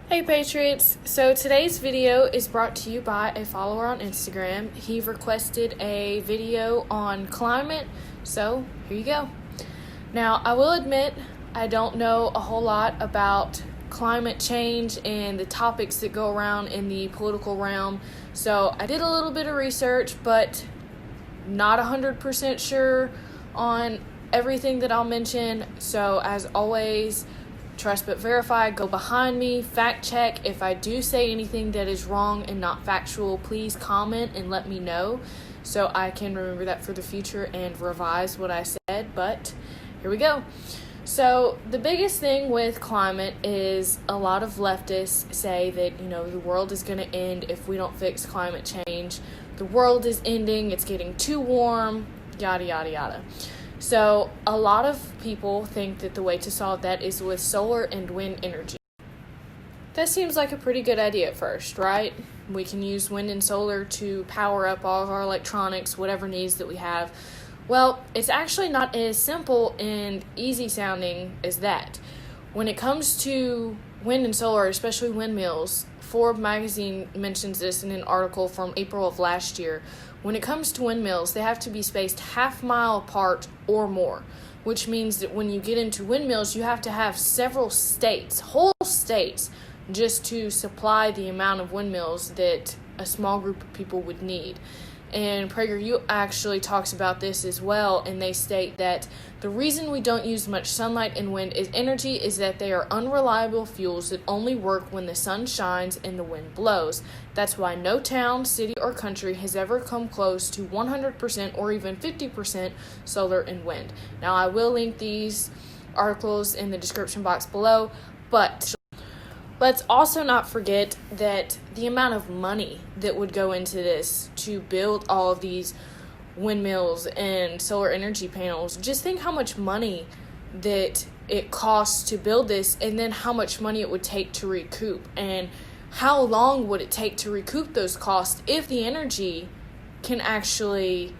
Hey Patriots! So today's video is brought to you by a follower on Instagram. He requested a video on climate, so here you go. Now, I will admit I don't know a whole lot about climate change and the topics that go around in the political realm, so I did a little bit of research, but not 100% sure on everything that I'll mention. So as always, trust but verify, go behind me, fact check. If I do say anything that is wrong and not factual, please comment and let me know so I can remember that for the future and revise what I said. But here we go. So the biggest thing with climate is a lot of leftists say that, the world is going to end if we don't fix climate change. The world is ending, it's getting too warm, yada, yada, yada. So a lot of people think that the way to solve that is with solar and wind energy. That seems like a pretty good idea at first, right? We can use wind and solar to power up all of our electronics, whatever needs that we have. Well, it's actually not as simple and easy sounding as that. When it comes to wind and solar, especially windmills, Forbes magazine mentions this in an article from April of last year. When it comes to windmills, they have to be spaced half-mile apart or more, which means that when you get into windmills, you have to have several states, whole states, just to supply the amount of windmills that a small group of people would need. And PragerU actually talks about this as well, and they state that the reason we don't use much sunlight and wind as energy is that they are unreliable fuels that only work when the sun shines and the wind blows. That's why no town, city, or country has ever come close to 100% or even 50% solar and wind. Now, I will link these articles in the description box below, but let's also not forget that the amount of money that would go into this to build all of these windmills and solar energy panels. Just think how much money that it costs to build this, and then how much money it would take to recoup, and how long would it take to recoup those costs if the energy can actually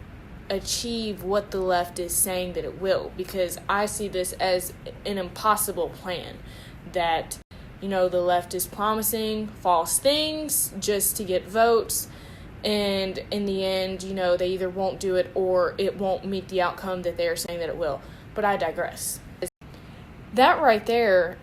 achieve what the left is saying that it will, because I see this as an impossible plan that the left is promising false things just to get votes, and in the end, they either won't do it or it won't meet the outcome that they are saying that it will. But I digress. That right there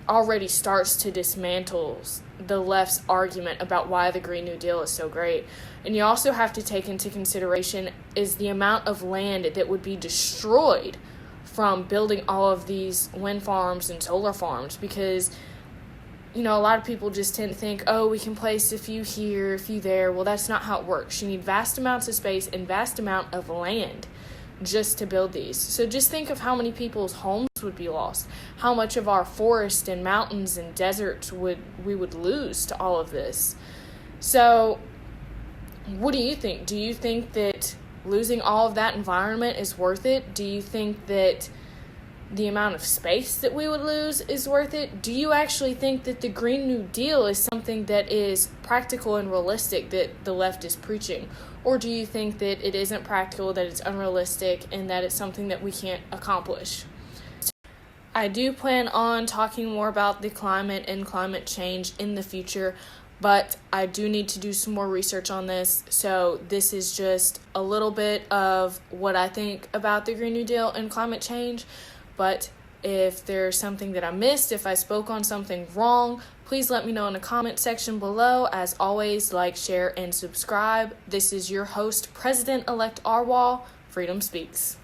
already starts to dismantle the left's argument about why the Green New Deal is so great. And you also have to take into consideration is the amount of land that would be destroyed from building all of these wind farms and solar farms, because a lot of people just tend to think, we can place a few here, a few there. Well, that's not how it works. You need vast amounts of space and vast amount of land just to build these. So just think of how many people's homes would be lost, how much of our forests and mountains and deserts we would lose to all of this. So what do you think? Do you think that losing all of that environment is worth it? Do you think that the amount of space that we would lose is worth it? Do you actually think that the Green New Deal is something that is practical and realistic that the left is preaching? Or do you think that it isn't practical, that it's unrealistic, and that it's something that we can't accomplish? I do plan on talking more about the climate and climate change in the future, but I do need to do some more research on this. So this is just a little bit of what I think about the Green New Deal and climate change. But if there's something that I missed, if I spoke on something wrong, please let me know in the comment section below. As always, like, share, and subscribe. This is your host, President-elect Arwal. Freedom Speaks.